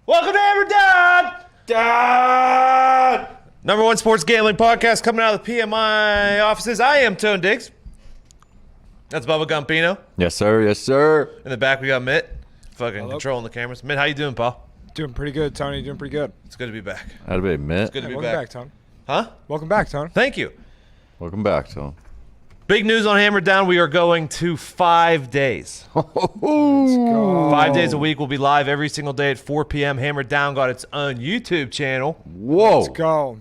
Welcome to Hammer Dahn! Number one sports gambling podcast coming out of the PMI offices. I am Tone Diggs. That's Bubba Gumpino. Yes, sir. Yes, sir. In the back, we got Mitt. Fucking controlling the cameras. Mitt, how you doing, Paul? Doing pretty good, Tony. Doing pretty good. It's good to be back. How'd it be, Mitt? It's good to be Welcome back. back, Tony. Huh? Welcome back, Tony. Thank you. Welcome back, Tom. Big news on Hammer Dahn. We are going to 5 days. Let's go. 5 days a week. We'll be live every single day at 4 p.m. Hammer Dahn got its own YouTube channel. Whoa. Let's go.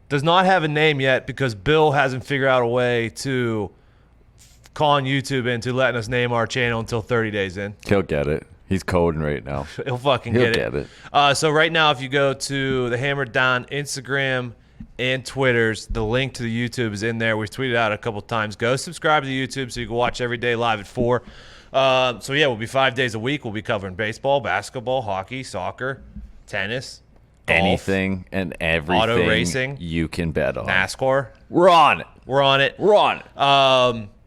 Does not have a name yet because Bill hasn't figured out a way to calling YouTube into letting us name our channel until 30 days in. He'll get it. He's coding right now. He'll fucking He'll get get it. So right now, if you go to the Hammer Dahn Instagram and Twitter's, the link to the YouTube is in there. We've tweeted out a couple times. Go subscribe to the YouTube so you can watch every day live at 4. So yeah, we'll be 5 days a week. We'll be covering baseball, basketball, hockey, soccer, tennis, golf, Anything and everything auto racing, you can bet on. NASCAR. We're on it. We're on it. We're on it.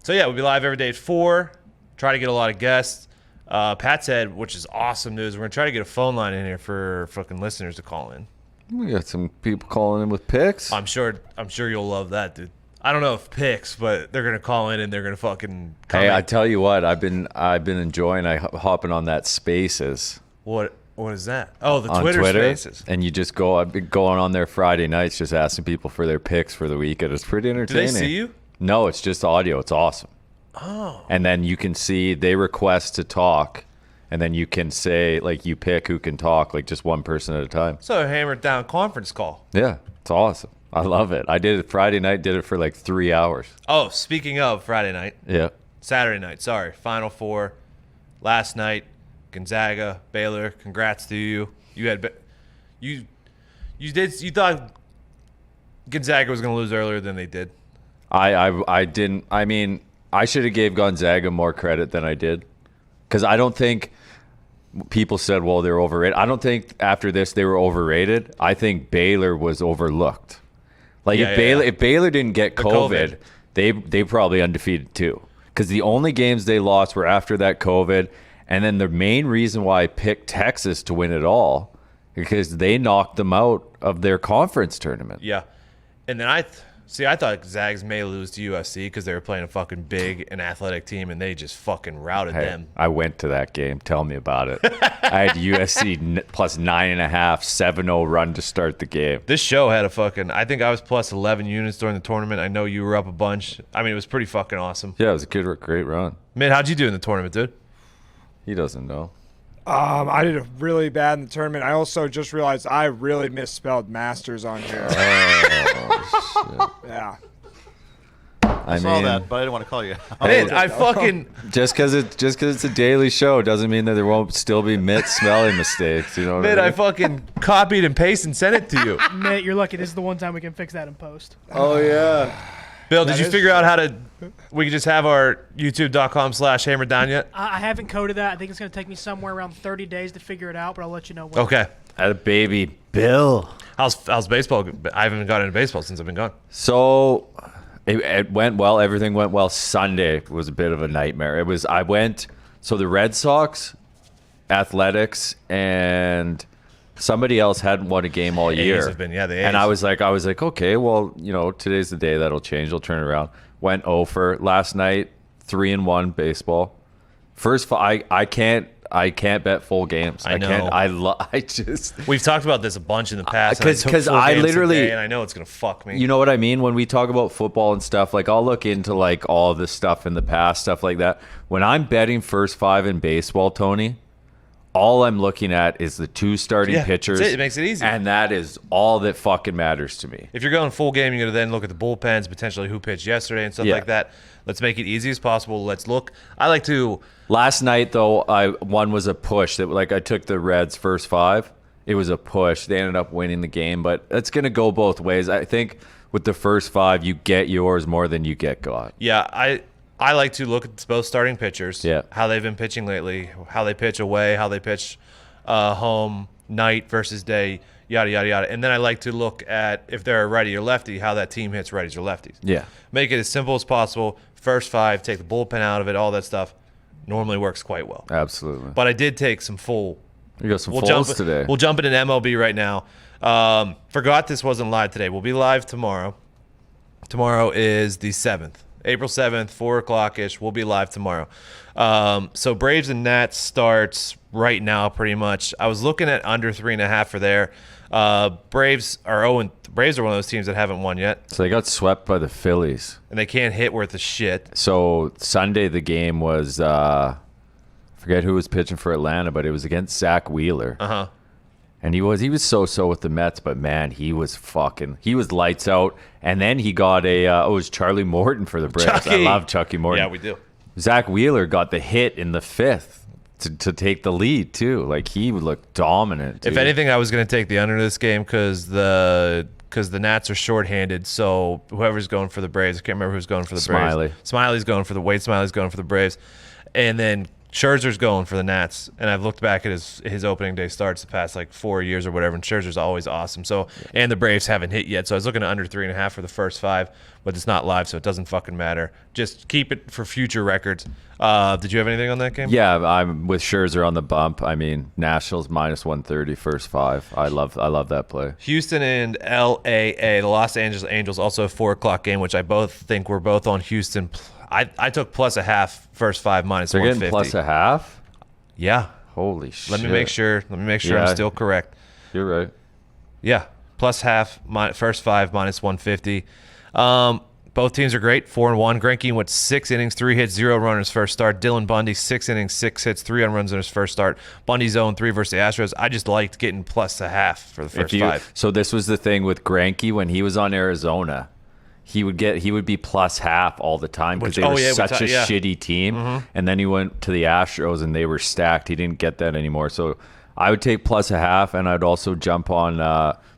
So yeah, we'll be live every day at 4. Try to get a lot of guests. Pat said, which is awesome news, we're gonna try to get a phone line in here for fucking listeners to call in. We got some people calling in with picks. I'm sure you'll love that, dude. I don't know if picks, but they're gonna call in and they're gonna fucking come Hey, in. I tell you what, I've been enjoying hopping on that Spaces What is that? Oh, the on Twitter Spaces. and you just go. I've been going on there Friday nights, just asking people for their picks for the week, and it's pretty Do entertaining. they see you? No, it's just audio. It's awesome. Oh. And then you can see they request to talk, and then you can say, like, you pick who can talk, like just one person at a time. So Hammer Dahn conference call. Yeah, it's awesome. I love it. I did it Friday night, did it for like 3 hours. Oh, speaking of Friday night, Saturday night, sorry, Final Four, last night, Gonzaga, Baylor. Congrats to you. You thought Gonzaga was gonna lose earlier than they did. I didn't. I mean, I should have gave Gonzaga more credit than I did, because I don't think people said, well, they're overrated. I don't think after this they were overrated. I think Baylor was overlooked. Like if Baylor didn't get COVID, they probably undefeated too. Because the only games they lost were after that COVID, and then the main reason why I picked Texas to win it all because they knocked them out of their conference tournament. Yeah, and then I thought Zags may lose to USC because they were playing a fucking big and athletic team, and they just fucking routed them. I went to that game. Tell me about it. I had USC plus 9.5, 7-0 run to start the game. This show had a fucking, I think I was plus 11 units during the tournament. I know you were up a bunch. I mean, it was pretty fucking awesome. Yeah, it was a great run. Mitt, how'd you do in the tournament, dude? He doesn't know. I did really bad in the tournament. I also just realized I really misspelled Masters on here. Oh, shit. Yeah. I saw that, but I didn't want to call you. I fucking Just because it's a daily show doesn't mean that there won't still be Mitt spelling mistakes. You know what Mitt, I I mean? fucking copied and pasted and sent it to you. Mitt, you're lucky. This is the one time we can fix that in post. Oh, yeah. Bill, did That you is figure out how to? We could just have our youtube.com/Hammer Dahn yet? I haven't coded that. I think it's going to take me somewhere around 30 days to figure it out, but I'll let you know when. Okay. Had a baby Bill. How's baseball? I haven't gotten into baseball since I've been gone. So it went well. Everything went well. Sunday was a bit of a nightmare. So the Red Sox, Athletics, and somebody else hadn't won a game all year. A's have been, the A's. And I was like, okay, well, today's the day that'll change. They'll turn it around. Went over last night, 3-1 baseball. First, I can't bet full games. I know. I just. We've talked about this a bunch in the past. Because I literally, and I know it's gonna fuck me. you know what I mean? When we talk about football and stuff, like I'll look into like all this stuff in the past, stuff like that. When I'm betting first 5 in baseball, Tony, all I'm looking at is the 2 starting pitchers. That's it. It makes it easy. And that is all that fucking matters to me. If you're going full game, you're gonna then look at the bullpens, potentially who pitched yesterday and stuff like that. Let's make it easy as possible. Let's look. I like to. Last night though, one was a push that I took the Reds first 5. It was a push. They ended up winning the game, but it's gonna go both ways. I think with the first 5, you get yours more than you get got. Yeah, I like to look at both starting pitchers. Yeah. How they've been pitching lately, how they pitch away, how they pitch home, night versus day, yada, yada, yada. And then I like to look at, if they're a righty or lefty, how that team hits righties or lefties. Yeah. Make it as simple as possible. First 5, take the bullpen out of it, all that stuff. Normally works quite well. Absolutely. But I did take some full You got some We'll falls jump today. We'll jump into MLB right now. Forgot this wasn't live today. We'll be live tomorrow. Tomorrow is the 7th. April 7th, 4 o'clock-ish. We'll be live tomorrow. So Braves and Nats starts right now pretty much. I was looking at under 3.5 for there. Braves are one of those teams that haven't won yet. So they got swept by the Phillies. And they can't hit worth a shit. So Sunday the game was, forget who was pitching for Atlanta, but it was against Zach Wheeler. Uh-huh. And he was so with the Mets, but man, he was lights out. And then he got it was Charlie Morton for the Braves. Chucky. I love Chucky Morton. Yeah, we do. Zach Wheeler got the hit in the 5th to take the lead too. Like he looked dominant. Dude. If anything, I was going to take the under this game because the Nats are shorthanded. So whoever's going for the Braves, I can't remember who's going for the Braves. Smiley's going for the Wade. Smiley's going for the Braves, and then Scherzer's going for the Nats. And I've looked back at his opening day starts the past like 4 years or whatever, and Scherzer's always awesome. So and the Braves haven't hit yet, so I was looking at under 3.5 for the first 5, but it's not live, so it doesn't fucking matter. Just keep it for future records. Did you have anything on that game? Yeah, I'm with Scherzer on the bump. I mean, Nationals -130 first 5. I love that play. Houston and LAA, the Los Angeles Angels, also a 4 o'clock game, which I both think we're both on Houston. I took +0.5 first 5 minus They're 150. getting +0.5. Yeah. Holy shit! Let me make sure Yeah. I'm still correct. You're right. Yeah, +0.5 first 5 minus 150. Both teams are great. 4-1. Greinke went 6 innings, 3 hits, 0 runners first start. Dylan Bundy 6 innings, 6 hits, 3 runs in his first start. Bundy's 0-3 versus the Astros. I just liked getting +0.5 for the first 5. So this was the thing with Greinke when he was on Arizona. He would be +0.5 all the time because they were such a shitty team. Mm-hmm. And then he went to the Astros and they were stacked. He didn't get that anymore. So I would take +0.5, and I'd also jump on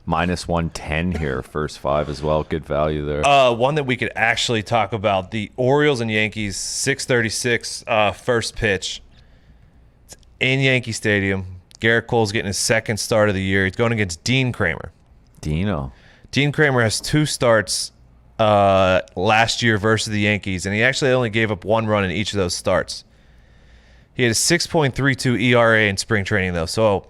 -110 here, first 5 as well. Good value there. One that we could actually talk about, the Orioles and Yankees, 6:36 first pitch. It's in Yankee Stadium. Garrett Cole's getting his 2nd start of the year. He's going against Dean Kramer. Dino. Dean Kramer has 2 starts last year versus the Yankees, and he actually only gave up 1 run in each of those starts. He had a 6.32 ERA in spring training, though, so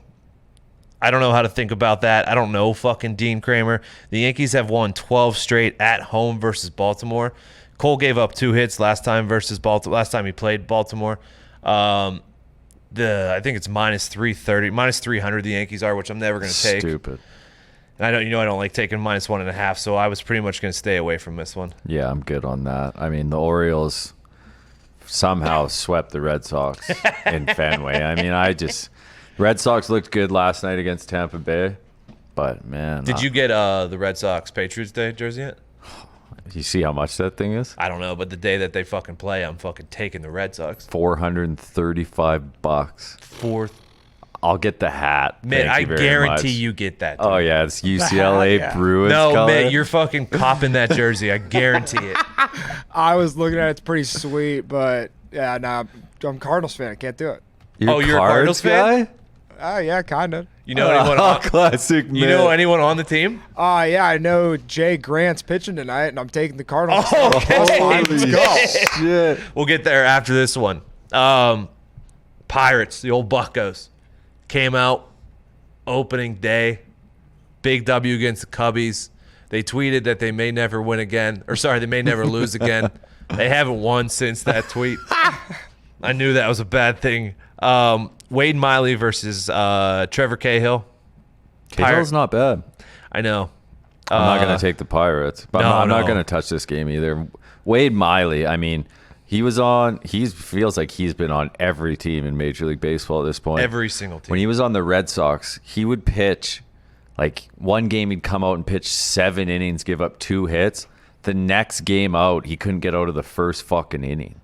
I don't know how to think about that. I don't know fucking Dean Kramer. The Yankees have won 12 straight at home versus Baltimore. Cole gave up 2 hits last time versus Baltimore. Last time he played Baltimore. I think it's -330, -300 the Yankees are, which I'm never going to take. Stupid. And I don't like taking -1.5, so I was pretty much going to stay away from this one. Yeah, I'm good on that. I mean, the Orioles somehow swept the Red Sox in Fenway. I mean, Red Sox looked good last night against Tampa Bay, but man. Did you get the Red Sox Patriots Day jersey yet? You see how much that thing is? I don't know, but the day that they fucking play, I'm fucking taking the Red Sox. $435. I'll get the hat. Man, Thank I you very guarantee much. you get that. Oh yeah, it's UCLA Yeah. Bruins. No, color. man, you're fucking copping that jersey. I guarantee it. I was looking at it. It's pretty sweet, but yeah, nah, I'm a Cardinals fan. I can't do it. Oh, you're a Cardinals fan? Yeah, kind of. You know anyone? Classic. You know anyone on the team? Yeah, I know Jay Grant's pitching tonight, and I'm taking the Cardinals. Oh, okay. Let's go. Shit. We'll get there after this one. Pirates, the old Buccos, came out opening day. Big W against the Cubbies. They tweeted that they may never win again. They may never lose again. They haven't won since that tweet. I knew that was a bad thing. Wade Miley versus Trevor Cahill. Cahill's not bad. I know. I'm not going to take the Pirates, but no, I'm not no. going to touch this game either. Wade Miley, I mean, he feels like he's been on every team in Major League Baseball at this point. Every single team. When he was on the Red Sox, he would pitch, like one game he'd come out and pitch 7 innings, give up 2 hits. The next game out, he couldn't get out of the first fucking inning.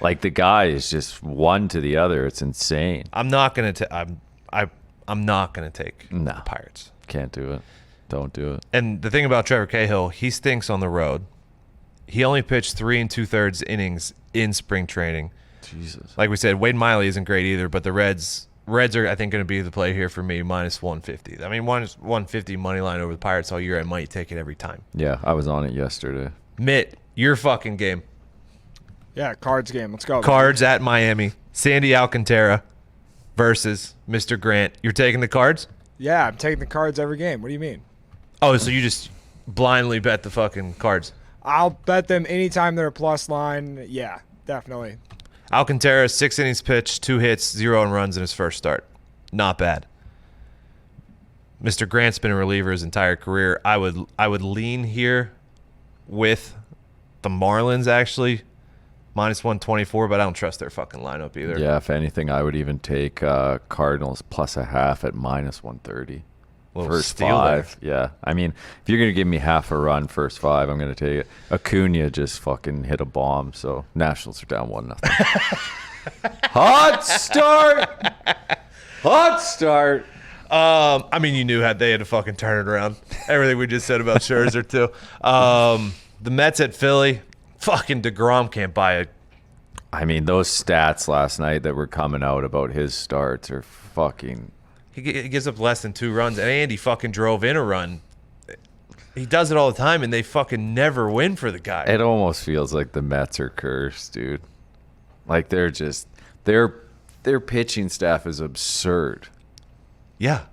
Like the guy is just one to the other. It's insane. I'm not gonna take. I'm not gonna take No. the Pirates. Can't do it. Don't do it. And the thing about Trevor Cahill, he stinks on the road. He only pitched 3 2/3 innings in spring training. Jesus. Like we said, Wade Miley isn't great either, but the Reds are, I think, going to be the play here for me, -150. I mean, -150 money line over the Pirates all year. I might take it every time. Yeah, I was on it yesterday. Mitt, your fucking game. Yeah, Cards game. Let's go. Cards at Miami. Sandy Alcantara. versus Mr. Grant. You're taking the Cards? Yeah, I'm taking the Cards every game. What do you mean? Oh, so you just blindly bet the fucking Cards. I'll bet them anytime they're a plus line. Yeah, definitely. Alcantara, 6 innings pitched, 2 hits, 0 earned runs in his first start. Not bad. Mr. Grant's been a reliever his entire career. I would lean here with the Marlins, actually. Minus 124, but I don't trust their fucking lineup either. Yeah, if anything, I would even take Cardinals plus a half at minus 130. First steal 5. Yeah. I mean, if you're going to give me half a run first 5, I'm going to take it. Acuna just fucking hit a bomb, so Nationals are down 1-0. Hot start! Hot start! I mean, you knew they had to fucking turn it around. Everything we just said about Scherzer, too. The Mets at Philly. Fucking DeGrom can't buy it. I mean, those stats last night that were coming out about his starts are fucking... He gives up less than 2 runs, and Andy fucking drove in a run. He does it all the time, and they fucking never win for the guy. It almost feels like the Mets are cursed, dude. Like, they're just... Their pitching staff is absurd. Yeah.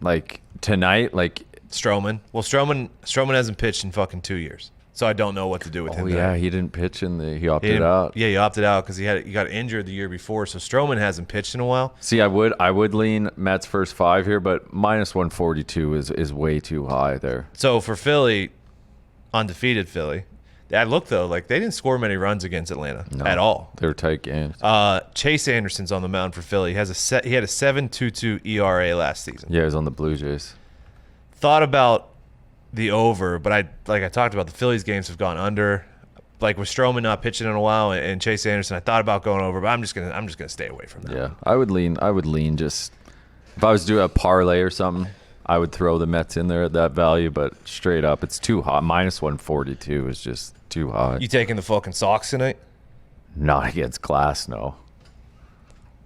Like, tonight, like... Stroman. Well, Stroman hasn't pitched in fucking 2 years. So I don't know what to do with him. Oh, there. yeah, he didn't pitch he opted out. Yeah, he opted out because he got injured the year before. So Stroman hasn't pitched in a while. See, I would lean Mets first 5 here, but minus 142 is way too high there. So for Philly, undefeated Philly, I look though like they didn't score many runs against Atlanta at all. They were tight games. Chase Anderson's on the mound for Philly. He had a 7.22 ERA last season. Yeah, he was on the Blue Jays. Thought about the over, but I talked about, the Phillies games have gone under. Like with Stroman not pitching in a while and Chase Anderson, I thought about going over, but I'm just gonna stay away from that. Yeah, one. I would lean just if I was doing a parlay or something, I would throw the Mets in there at that value, but straight up, it's too high. Minus 142 is just too high. You taking the fucking Sox tonight? Not against Glass, no.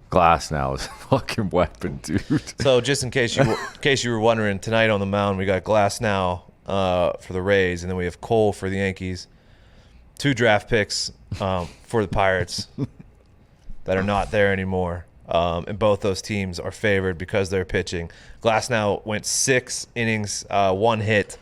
Glass now is a fucking weapon, dude. So just in case you were wondering, tonight on the mound we got Glass now for the Rays, and then we have Cole for the Yankees. 2 draft picks for the Pirates that are not there anymore. And both those teams are favored because they're pitching. Glass now went 6 innings, 1 hit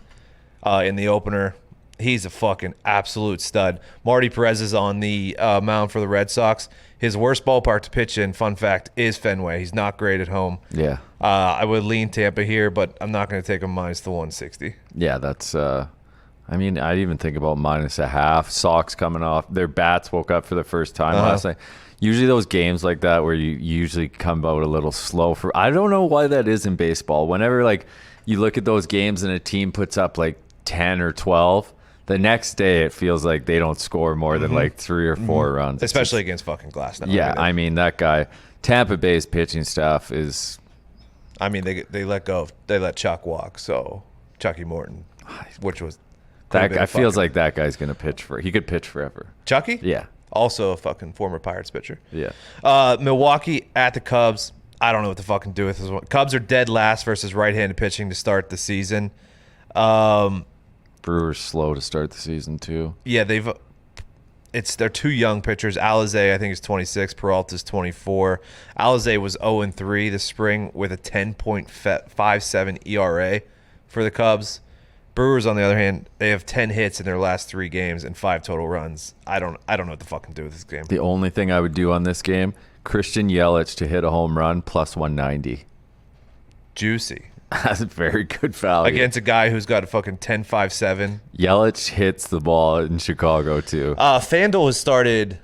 in the opener. He's a fucking absolute stud. Marty Perez is on the mound for the Red Sox. His worst ballpark to pitch in, fun fact, is Fenway. He's not great at home. Yeah. I would lean Tampa here, but I'm not going to take him minus the 160. Yeah, that's I mean, I'd even think about minus a half. Sox coming off. Their bats woke up for the first time last night. Usually those games like that where you usually come out a little slow for, I don't know why that is in baseball. Whenever like you look at those games and a team puts up like 10 or 12, the next day it feels like they don't score more than like 3 or 4 runs. Especially against fucking Glass now. Yeah, I mean, that guy, Tampa Bay's pitching staff is... I mean, they let Chuck walk, so Chucky Morton, which was... That guy feels like that guy's going to pitch he could pitch forever. Chucky? Yeah. Also a fucking former Pirates pitcher. Yeah. Milwaukee at the Cubs. I don't know what to fucking do with this one. Cubs are dead last versus right-handed pitching to start the season. Brewers slow to start the season too. Yeah, they're 2 young pitchers. Alizé, I think, is 26. Peralta's 24. Alizé was 0-3 this spring with a 10.57 ERA for the Cubs. Brewers, on the other hand, they have 10 hits in their last 3 games and 5 total runs. I don't know what to fucking do with this game. The only thing I would do on this game, Christian Yelich to hit a home run plus 190. Juicy. That's a very good value. Against a guy who's got a fucking 10.57. Yelich hits the ball in Chicago too. FanDuel has started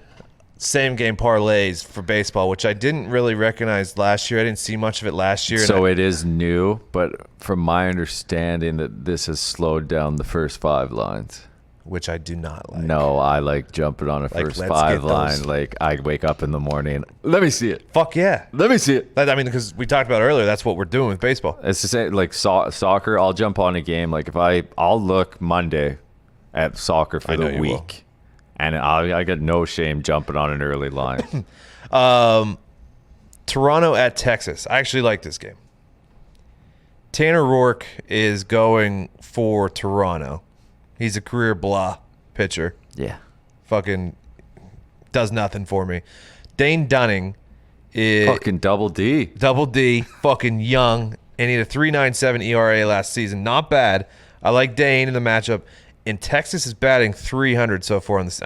same game parlays for baseball, which I didn't really recognize last year. I didn't see much of it last year. So it is new, but from my understanding that this has slowed down the first 5 lines. Which I do not like. No, I like jumping on a Like, first let's 5 get line. those. Like I wake up in the morning. Let me see it. Fuck yeah. Let me see it. I mean, because we talked about earlier, that's what we're doing with baseball. It's the same like soccer. I'll jump on a game. Like I'll look Monday at soccer for I know the you will. week, and I got no shame jumping on an early line. Toronto at Texas. I actually like this game. Tanner Rourke is going for Toronto. He's a career blah pitcher. Yeah. Fucking does nothing for me. Dane Dunning Fucking double D. Double D, fucking young, and he had a 3.97 ERA last season. Not bad. I like Dane in the matchup. And Texas is batting 300 so far. It's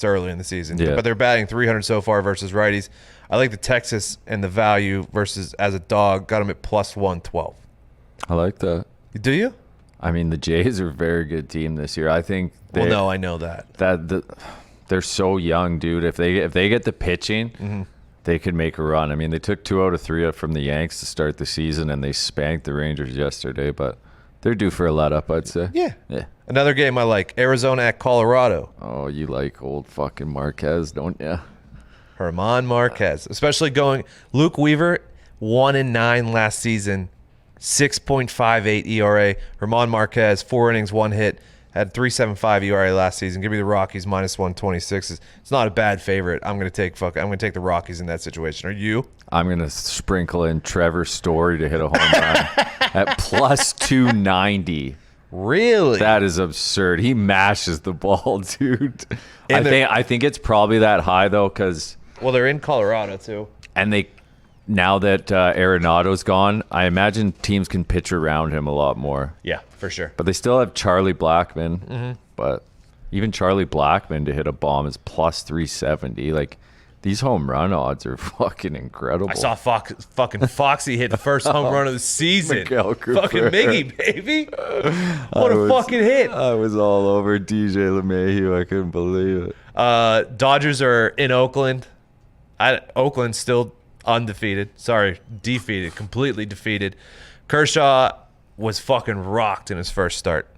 early in the season, but they're batting 300 so far versus righties. I like the Texas and the value versus as a dog. Got them at plus 112. I like that. Do you? I mean, the Jays are a very good team this year. I think. I know that. They're so young, dude. If they get the pitching, they could make a run. I mean, they took 2 out of 3 from the Yanks to start the season, and they spanked the Rangers yesterday. But they're due for a let up, I'd say. Yeah. Another game I like: Arizona at Colorado. Oh, you like old fucking Marquez, don't you? Herman Marquez, especially going Luke Weaver, 1-9 last season, 6.58 ERA. Herman Marquez, 4 innings, 1 hit, had 3.75 ERA last season. Give me the Rockies minus 126. It's not a bad favorite. I'm gonna take the Rockies in that situation. Are you? I'm gonna sprinkle in Trevor Story to hit a home run at plus 290. Really? That is absurd. He mashes the ball, dude. I think it's probably that high though, because they're in Colorado too, and now that Arenado's gone, I imagine teams can pitch around him a lot more. Yeah, for sure. But they still have Charlie Blackmon. But even Charlie Blackmon to hit a bomb is plus 370. Like, these home run odds are fucking incredible. I saw fucking Foxy hit the first home run of the season. Miguel Cooper. Fucking Miggy, baby. What a fucking hit. I was all over DJ LeMahieu. I couldn't believe it. Dodgers are in Oakland. Oakland's still undefeated. Sorry, defeated. Completely defeated. Kershaw was fucking rocked in his first start.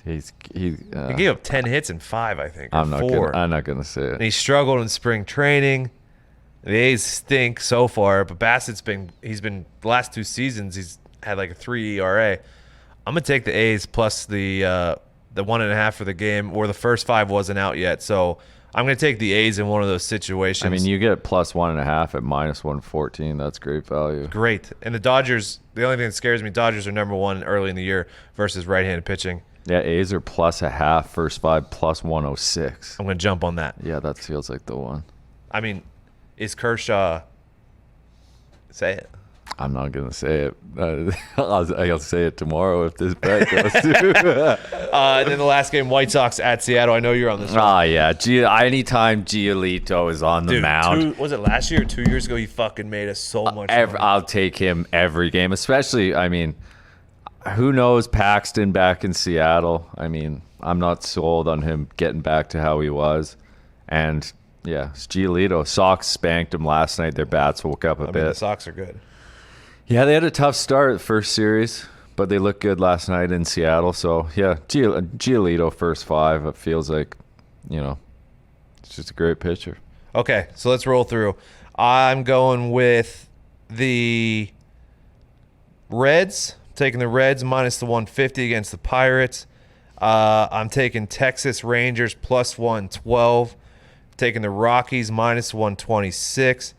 He gave up 10 hits in 5, I think. I'm not gonna say it. And he struggled in spring training. The A's stink so far, but Bassett's he's been the last 2 seasons he's had like a 3 ERA. I'm gonna take the A's plus the 1.5 for the game, or the first 5 wasn't out yet. So I'm gonna take the A's in one of those situations. I mean, you get plus 1.5 at minus 114. That's great value. Great. And the Dodgers, the only thing that scares me, Dodgers are number 1 early in the year versus right-handed pitching. Yeah, A's are plus 0.5, first 5 plus 106. I'm going to jump on that. Yeah, that feels like the one. I mean, is Kershaw... Say it. I'm not going to say it. I'll say it tomorrow if this bet goes through. And then the last game, White Sox at Seattle. I know you're on this one. Yeah. Anytime Giolito is on the mound. Was it last year or 2 years ago? He fucking made us so much money. I'll take him every game, especially, I mean... Who knows Paxton back in Seattle? I mean, I'm not sold on him getting back to how he was. And, yeah, it's Giolito. Sox spanked him last night. Their bats woke up a bit. The Sox are good. Yeah, they had a tough start first series, but they looked good last night in Seattle. So, yeah, Giolito first 5. It feels like, it's just a great pitcher. Okay, so let's roll through. I'm going with the Reds. Taking the Reds minus the 150 against the Pirates. I'm taking Texas Rangers plus 112. Taking the Rockies minus 126.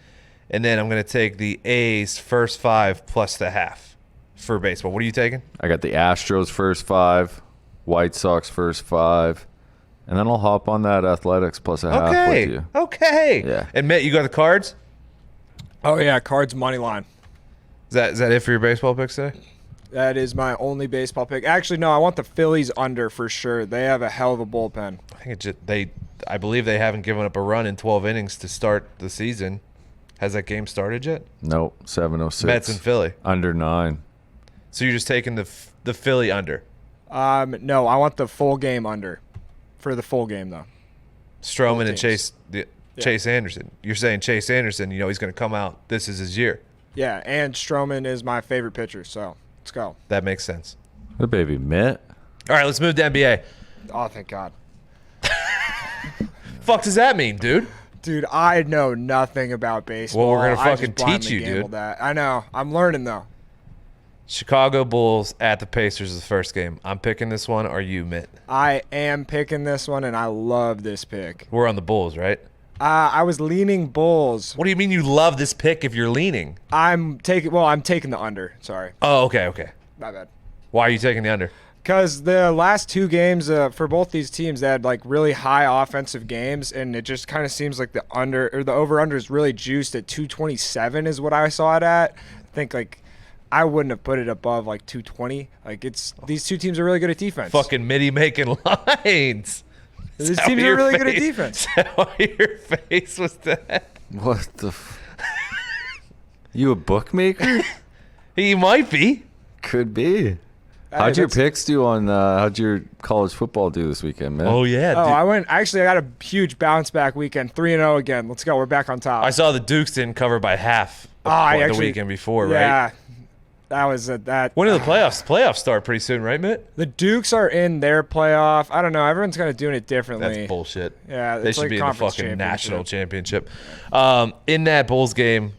And then I'm going to take the A's first 5 plus the half for baseball. What are you taking? I got the Astros first 5, White Sox first 5, and then I'll hop on that Athletics plus a half with you. Okay. Yeah. And Mitt, you got the Cards? Oh, yeah, Cards money line. Is that it for your baseball picks today? That is my only baseball pick. Actually, no, I want the Phillies under for sure. They have a hell of a bullpen. I think I believe they haven't given up a run in 12 innings to start the season. Has that game started yet? Nope, 7:06. Mets and Philly. Under 9. So you're just taking the Philly under? No, I want the full game under. For the full game, though. Stroman and Chase Anderson. You're saying Chase Anderson, he's going to come out. This is his year. Yeah, and Stroman is my favorite pitcher, so let's go. That makes sense. Good baby, Mitt. All right, let's move to NBA. Oh, thank God. Fuck does that mean, dude? Dude, I know nothing about baseball. Well, we're going to I fucking just blindly teach you, dude. gambled that. I know. I'm learning, though. Chicago Bulls at the Pacers is the first game. I'm picking this one. Are you, Mitt? I am picking this one, and I love this pick. We're on the Bulls, right? I was leaning Bulls. What do you mean you love this pick if you're leaning? I'm taking the under. Sorry. Oh, okay. My bad. Why are you taking the under? Because the last two games for both these teams, they had like really high offensive games, and it just kind of seems like the over/under is really juiced at 227 is what I saw it at. I think like I wouldn't have put it above like 220. Like these two teams are really good at defense. Fucking Mitty making lines. These teams are really good at defense. How your face was that? What the? You a bookmaker? He might be. Could be. How'd your picks do on? How'd your college football do this weekend, man? Oh yeah. Oh, dude. I got a huge bounce back weekend, 3-0 again. Let's go. We're back on top. I saw the Dukes didn't cover by half the weekend before, right? Yeah, that was that. When do the playoffs? Playoffs start pretty soon, right, Mitt? The Dukes are in their playoff. I don't know. Everyone's kind of doing it differently. That's bullshit. Yeah, they it's should like be in the conference fucking national championship. In that Bulls game,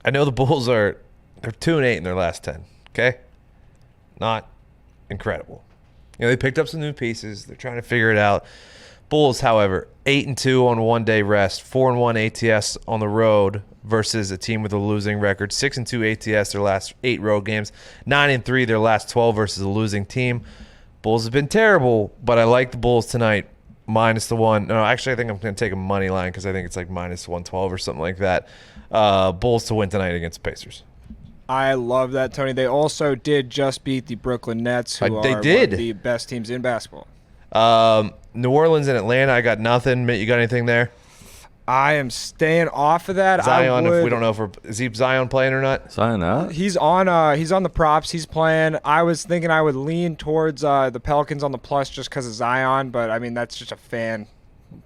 I know the Bulls they're 2-8 in their last 10. Okay, not incredible. You know, they picked up some new pieces. They're trying to figure it out. Bulls, however, 8-2 on 1 day rest, 4-1 ATS on the road versus a team with a losing record. 6-2 ATS their last 8 road games, 9-3 their last 12 versus a losing team. Bulls have been terrible, but I like the Bulls tonight. -1. No, actually, I think I'm going to take a money line because I think it's like -112 or something like that. Bulls to win tonight against the Pacers. I love that, Tony. They also did just beat the Brooklyn Nets, who are They one did. of the best teams in basketball. New Orleans and Atlanta, I got nothing. Mitt, you got anything there? I am staying off of that. Zion, if we don't know is he Zion playing or not? Sign up. He's on the props. He's playing. I was thinking I would lean towards the Pelicans on the plus just because of Zion, but I mean that's just a fan.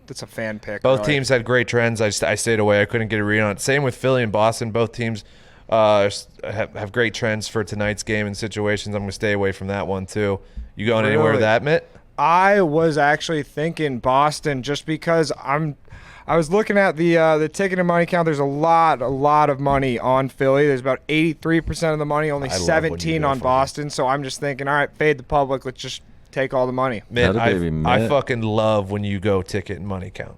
That's a fan pick. Both really. teams had great trends. I stayed away. I couldn't get a read on it. Same with Philly and Boston. Both teams have great trends for tonight's game and situations. I'm going to stay away from that one too. You going anywhere with that, Mitt? I was actually thinking Boston just because I was looking at the ticket and money count. There's a lot of money on Philly. There's about 83% of the money, only 17 on Boston. So I'm just thinking, all right, fade the public. Let's just take all the money. Mitt, I fucking love when you go ticket and money count.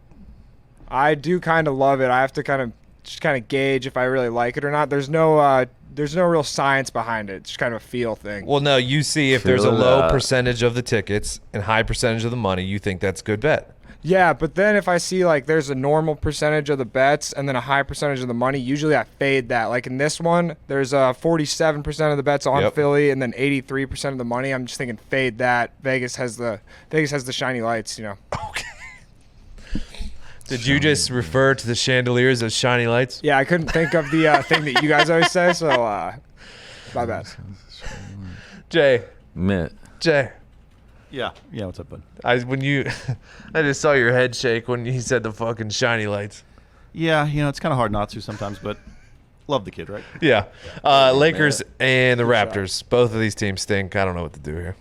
I do kind of love it. I have to kind of gauge if I really like it or not. There's no real science behind it. It's just kind of a feel thing. Well, no, you see if there's a low percentage of the tickets and high percentage of the money, you think that's a good bet. Yeah, but then if I see like there's a normal percentage of the bets and then a high percentage of the money, usually I fade that. Like in this one, there's 47% of the bets on Philly and then 83% of the money. I'm just thinking fade that. Vegas has the shiny lights, you know. Okay. Did you just refer to the chandeliers as shiny lights? Yeah, I couldn't think of the thing that you guys always say, so my bad. Jay. Mitt. Jay. Yeah, what's up, bud? I just saw your head shake when he said the fucking shiny lights. Yeah, it's kind of hard not to sometimes, but love the kid, right? Yeah. Lakers and the Raptors. Both of these teams stink. I don't know what to do here.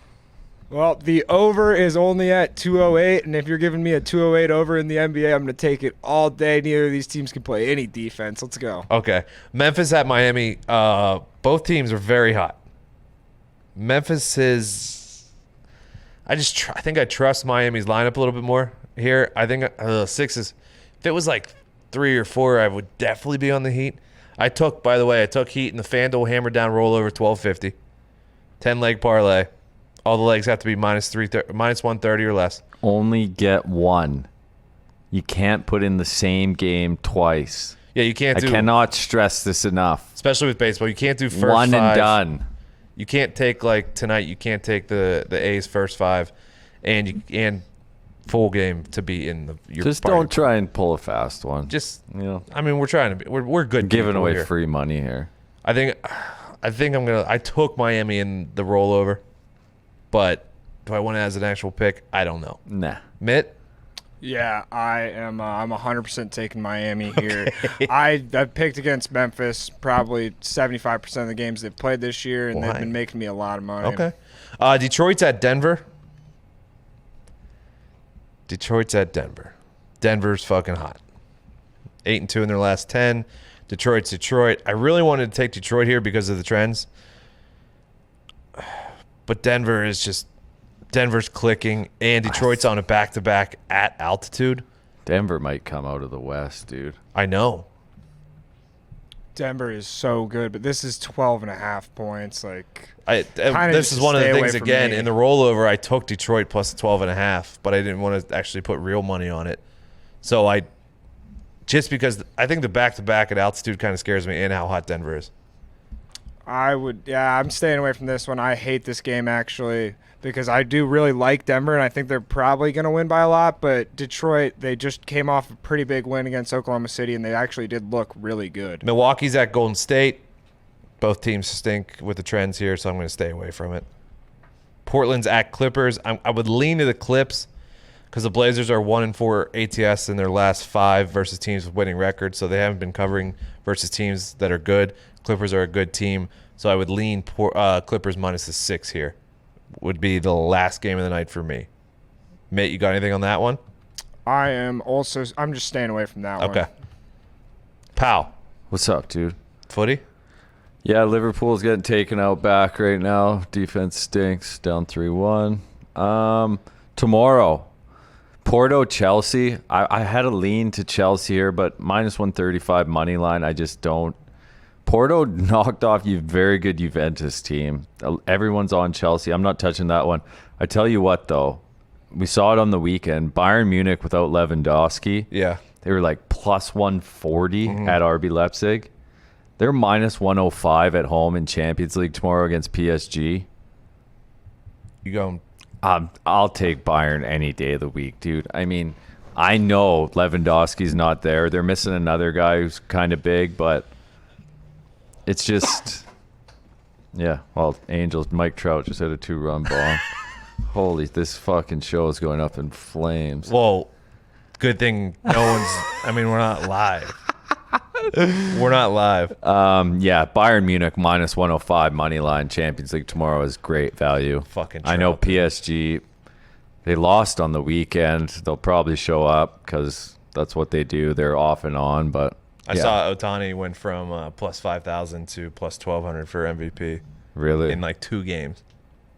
Well, the over is only at 208, and if you're giving me a 208 over in the NBA, I'm going to take it all day. Neither of these teams can play any defense. Let's go. Okay. Memphis at Miami. Both teams are very hot. Memphis is... I think I trust Miami's lineup a little bit more here. I think 6 is... If it was like 3 or 4, I would definitely be on the Heat. I took Heat in the FanDuel Hammer Dahn rollover 1250. 10-leg parlay. All the legs have to be minus 130 or less. Only get one. You can't put in the same game twice. Yeah, you can't do... I cannot stress this enough. Especially with baseball. You can't do first 5. One and done. You can't take, like, tonight, you can't take the A's first 5 and full game to be in your... Just don't try and pull a fast one. Just, I mean, we're trying to be... We're good. Giving away here. free money here. I think I took Miami in the rollover, but do I want it as an actual pick? I don't know. Nah. Mitt? Yeah, I am. I'm 100% taking Miami here. I picked against Memphis probably 75% of the games they've played this year, and they've been making me a lot of money. Okay. Detroit's at Denver. Denver's fucking hot. 8-2 in their last 10. Detroit's Detroit. I really wanted to take Detroit here because of the trends, but Denver's clicking, and Detroit's on a back-to-back at altitude. Denver might come out of the West, dude. I know. Denver is so good, but this is 12.5 points. Like, This is one of the stay away things, from again, me. in the rollover, I took Detroit plus 12.5, but I didn't want to actually put real money on it. So just because I think the back-to-back at altitude kind of scares me and how hot Denver is. I'm staying away from this one. I hate this game, actually, because I do really like Denver, and I think they're probably going to win by a lot. But Detroit, they just came off a pretty big win against Oklahoma City, and they actually did look really good. Milwaukee's at Golden State. Both teams stink with the trends here, so I'm going to stay away from it. Portland's at Clippers. I would lean to the Clips because the Blazers are 1-4 ATS in their last 5 versus teams with winning records, so they haven't been covering versus teams that are good. Clippers are a good team, so I would lean Clippers minus the 6 here. Would be the last game of the night for me. Mate, you got anything on that one? I'm just staying away from that one. Okay. Pow. What's up, dude? Footy? Yeah, Liverpool's getting taken out back right now. Defense stinks. Down 3-1. Tomorrow, Porto, Chelsea. I had a lean to Chelsea here, but minus 135 money line. I just don't. Porto knocked off a very good Juventus team. Everyone's on Chelsea. I'm not touching that one. I tell you what, though. We saw it on the weekend. Bayern Munich without Lewandowski. Yeah. They were like plus 140 at RB Leipzig. They're minus 105 at home in Champions League tomorrow against PSG. You going? I'll take Bayern any day of the week, dude. I mean, I know Lewandowski's not there. They're missing another guy who's kind of big, but it's just, yeah. Well, Angels, Mike Trout just hit a 2-run ball. Holy, this fucking show is going up in flames. Well, good thing no one's. I mean, we're not live. We're not live. Yeah, Bayern Munich minus 105 money line. Champions League tomorrow is great value. Fucking I know Trout, dude. PSG, they lost on the weekend. They'll probably show up because that's what they do. They're off and on, but I saw Otani went from plus 5,000 to plus 1,200 for MVP really in like 2 games.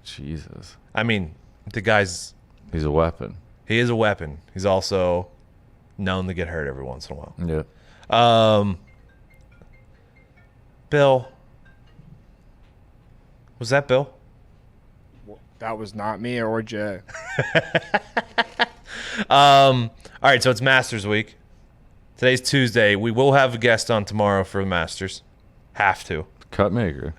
Jesus. I mean, the guy's He's a weapon. he is a weapon. He's also known to get hurt every once in a while. Yeah. Bill, was that Bill? That was not me or Jay. All right, so it's Masters week. Today's Tuesday. We will have a guest on tomorrow for the Masters. Have to. Cut maker.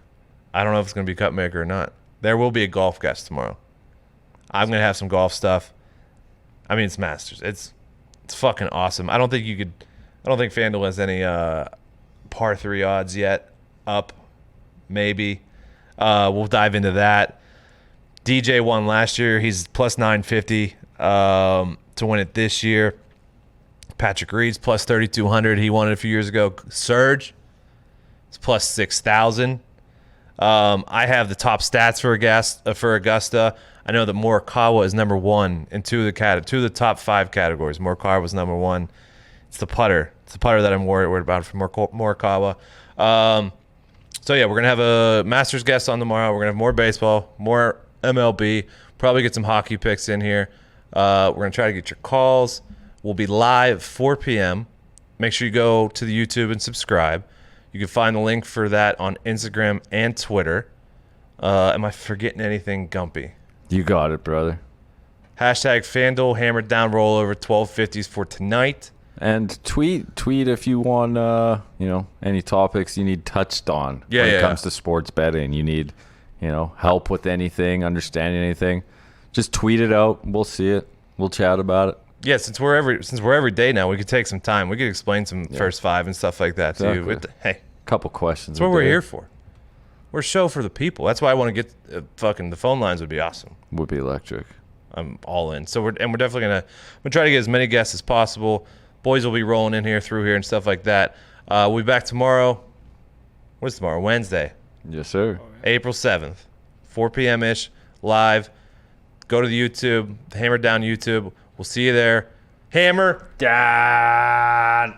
I don't know if it's going to be cut maker or not. There will be a golf guest tomorrow. I'm going to have some golf stuff. I mean, it's Masters. It's fucking awesome. I don't think FanDuel has any par 3 odds yet up. Maybe. We'll dive into that. DJ won last year. He's plus 950 to win it this year. Patrick Reed's plus 3,200. He won it a few years ago. Serge is plus 6,000. I have the top stats for Augusta. I know that Morikawa is number 1 in 2 of the top 5 categories. Morikawa was number 1. It's the putter. It's the putter that I'm worried about for Morikawa. So yeah, we're gonna have a Masters guest on tomorrow. We're gonna have more baseball, more MLB. Probably get some hockey picks in here. We're gonna try to get your calls. We'll be live 4 p.m. Make sure you go to the YouTube and subscribe. You can find the link for that on Instagram and Twitter. Am I forgetting anything, Gumpy? You got it, brother. Hashtag FanDuel Hammer Down rollover 1250s for tonight. And tweet if you want, any topics you need touched on when it comes to sports betting. You need, help with anything, understanding anything. Just tweet it out. We'll see it. We'll chat about it. Yeah, since we're every day now, we could take some time. We could explain some first 5 and stuff like that to you. Hey, couple questions. that's what we're here for. We're a show for the people. That's why I want to get the phone lines would be awesome. Would be electric. I'm all in. So we're definitely gonna try to get as many guests as possible. Boys will be rolling in here through here and stuff like that. We'll be back tomorrow. What's tomorrow? Wednesday, Yes, sir. April 7th, 4 p.m. ish, live. Go to the YouTube, the Hammer Down YouTube. We'll see you there. Hammer Down.